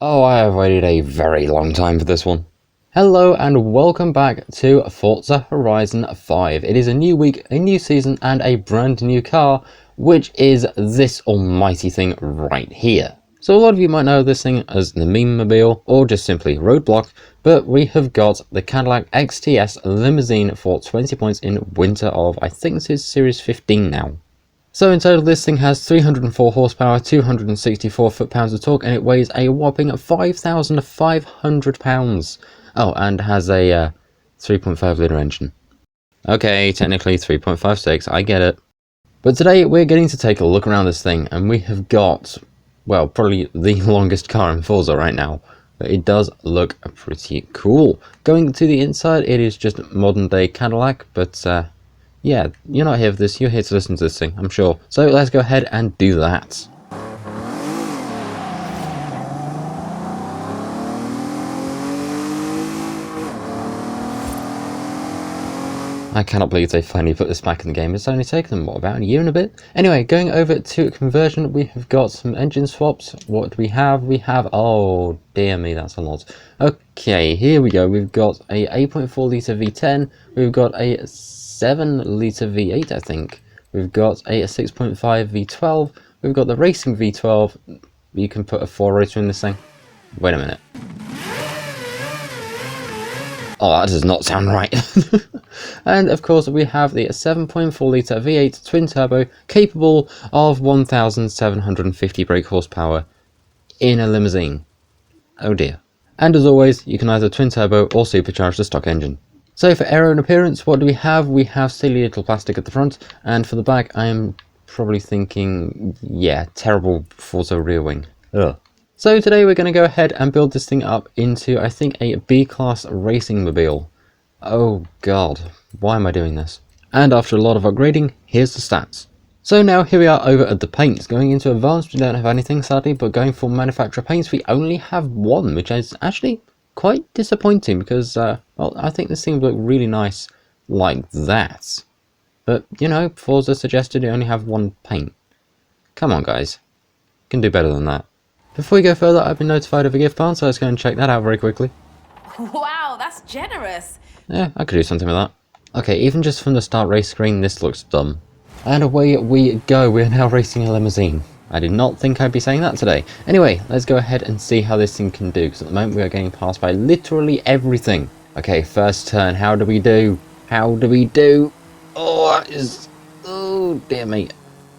Oh, I have waited a very long time for this one. Hello and welcome back to Forza Horizon 5. It is a new week, a new season and a brand new car, which is this almighty thing right here. So a lot of you might know this thing as the Meme-mobile or just simply Roadblock, but we have got the Cadillac XTS Limousine for 20 points in winter of, I think this is Series 15 now. So in total this thing has 304 horsepower, 264 foot-pounds of torque, and it weighs a whopping 5,500 pounds. Oh, and has a 3.5 litre engine. Okay, technically 3.56, I get it. But today we're getting to take a look around this thing, and we have got, well, probably the longest car in Forza right now. But it does look pretty cool. Going to the inside, it is just modern day Cadillac, but yeah, you're not here for this, you're here to listen to this thing, I'm sure. So let's go ahead and do that. I cannot believe they finally put this back in the game. It's only taken them, what, about a year and a bit? Anyway, going over to conversion, we have got some engine swaps. What do we have? We have, oh dear me, that's a lot. Okay, here we go. We've got a 8.4 litre V10. We've got a 7 litre V8, I think. We've got a 6.5 V12. We've got the racing V12. You can put a 4-rotor in this thing. Wait a minute. Oh, that does not sound right. And of course we have the 7.4 litre V8 twin turbo capable of 1,750 brake horsepower in a limousine. Oh dear. And as always, you can either twin turbo or supercharge the stock engine. So for aero and appearance, what do we have? We have silly little plastic at the front, and for the back I am probably thinking, yeah, terrible Forza rear wing. Ugh. So today we're going to go ahead and build this thing up into, I think, a B-class racing mobile. Oh god, why am I doing this? And after a lot of upgrading, here's the stats. So now here we are over at the paints. Going into advanced we don't have anything sadly, but going for manufacturer paints we only have one, which is actually quite disappointing because, well, I think this thing would look really nice like that. But, you know, Forza suggested you only have one paint. Come on guys, you can do better than that. Before we go further, I've been notified of a gift barn, so let's go and check that out very quickly. Wow, that's generous. Yeah, I could do something with that. Okay, even just from the start race screen, this looks dumb. And away we go, we're now racing a limousine. I did not think I'd be saying that today. Anyway, let's go ahead and see how this thing can do, because at the moment we are getting passed by literally everything. Okay, first turn, how do we do? How do we do? Oh, that is... oh, dear me.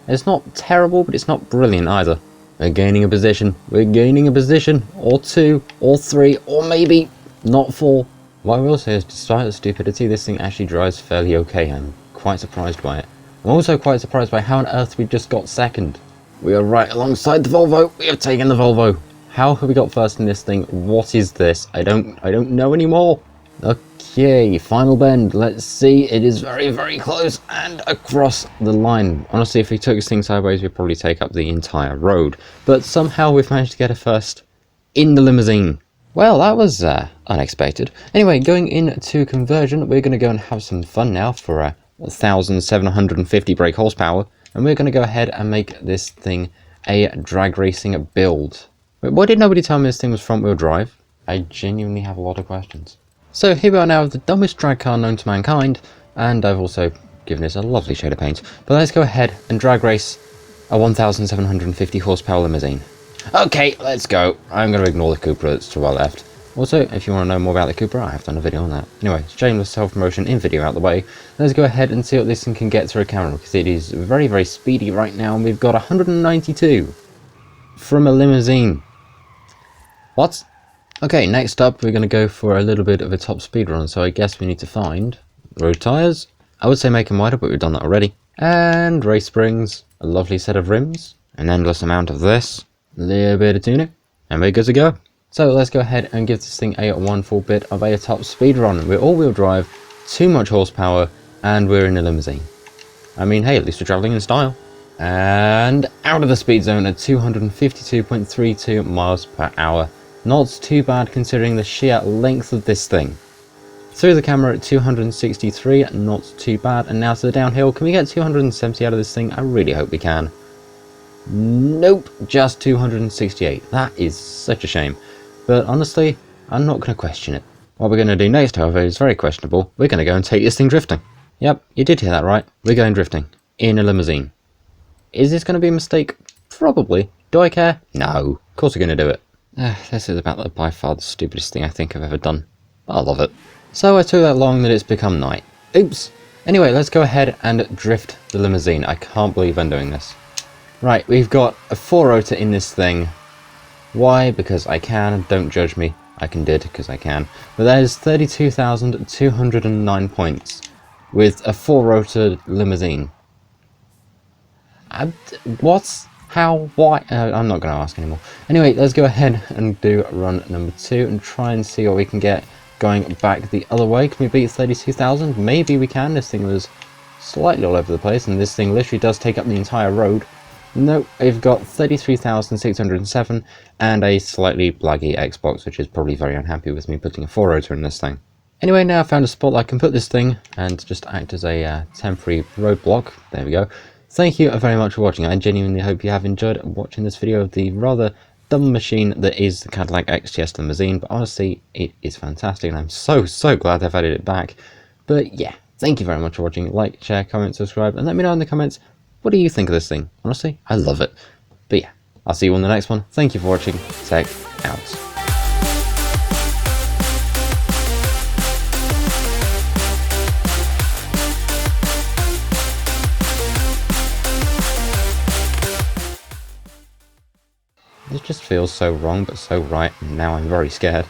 It's not terrible, but it's not brilliant either. We're gaining a position, or two, or three, or maybe not 4. What I will say is, despite the stupidity, this thing actually drives fairly okay. I'm quite surprised by it. I'm also quite surprised by how on earth we just got second. We are right alongside the Volvo, we have taken the Volvo. How have we got first in this thing? What is this? I don't know anymore. Okay, final bend, let's see, it is very, very close and across the line. Honestly, if we took this thing sideways, we'd probably take up the entire road. But somehow we've managed to get a first in the limousine. Well, that was unexpected. Anyway, going into conversion, we're going to go and have some fun now for 1,750 brake horsepower. And we're going to go ahead and make this thing a drag racing build. Wait, why did nobody tell me this thing was front wheel drive? I genuinely have a lot of questions. So here we are now with the dumbest drag car known to mankind, and I've also given this a lovely shade of paint. But let's go ahead and drag race a 1,750 horsepower limousine. Okay, let's go. I'm going to ignore the Cupra that's to our left. Also, if you want to know more about the Cupra, I have done a video on that. Anyway, shameless self-promotion in video out the way. Let's go ahead and see what this thing can get through a camera, because it is very, very speedy right now, and we've got 192 from a limousine. What? Okay, next up we're going to go for a little bit of a top speed run, so I guess we need to find road tyres. I would say make them wider, but we've done that already. And race springs, a lovely set of rims, an endless amount of this, a little bit of tuning, and we're good to go. So let's go ahead and give this thing a 1 full bit of a top speed run. We're all-wheel drive, too much horsepower, and we're in a limousine. I mean, hey, at least we're travelling in style. And out of the speed zone at 252.32 miles per hour. Not too bad considering the sheer length of this thing. Through the camera at 263, not too bad. And now to the downhill, can we get 270 out of this thing? I really hope we can. Nope, just 268. That is such a shame. but honestly, I'm not going to question it. What we're going to do next, however, is very questionable. We're going to go and take this thing drifting. Yep, you did hear that right. We're going drifting. In a limousine. Is this going to be a mistake? Probably. Do I care? No. Of course we're going to do it. This is about by far the stupidest thing I think I've ever done. I love it. So I took that long that it's become night. Oops. Anyway, let's go ahead and drift the limousine. I can't believe I'm doing this. Right, we've got a 4-rotor in this thing. Why? Because I can. Don't judge me. I can did because I can. But there's 32,209 points with a 4-rotor limousine. What? How? Why? I'm not going to ask anymore. Anyway, let's go ahead and do run number 2 and try and see what we can get going back the other way. Can we beat 32,000? Maybe we can. This thing was slightly all over the place, and this thing literally does take up the entire road. Nope, we've got 33,607 and a slightly laggy Xbox, which is probably very unhappy with me putting a 4-rotor in this thing. Anyway, now I found a spot I can put this thing and just act as a temporary roadblock. There we go. Thank you very much for watching. I genuinely hope you have enjoyed watching this video of the rather dumb machine that is the Cadillac XTS limousine, but honestly, it is fantastic, and I'm so glad they've added it back. But yeah, thank you very much for watching. Like, share, comment, subscribe, and let me know in the comments, what do you think of this thing? Honestly, I love it. But yeah, I'll see you on the next one. Thank you for watching. Tech out. This just feels so wrong but so right, and now I'm very scared.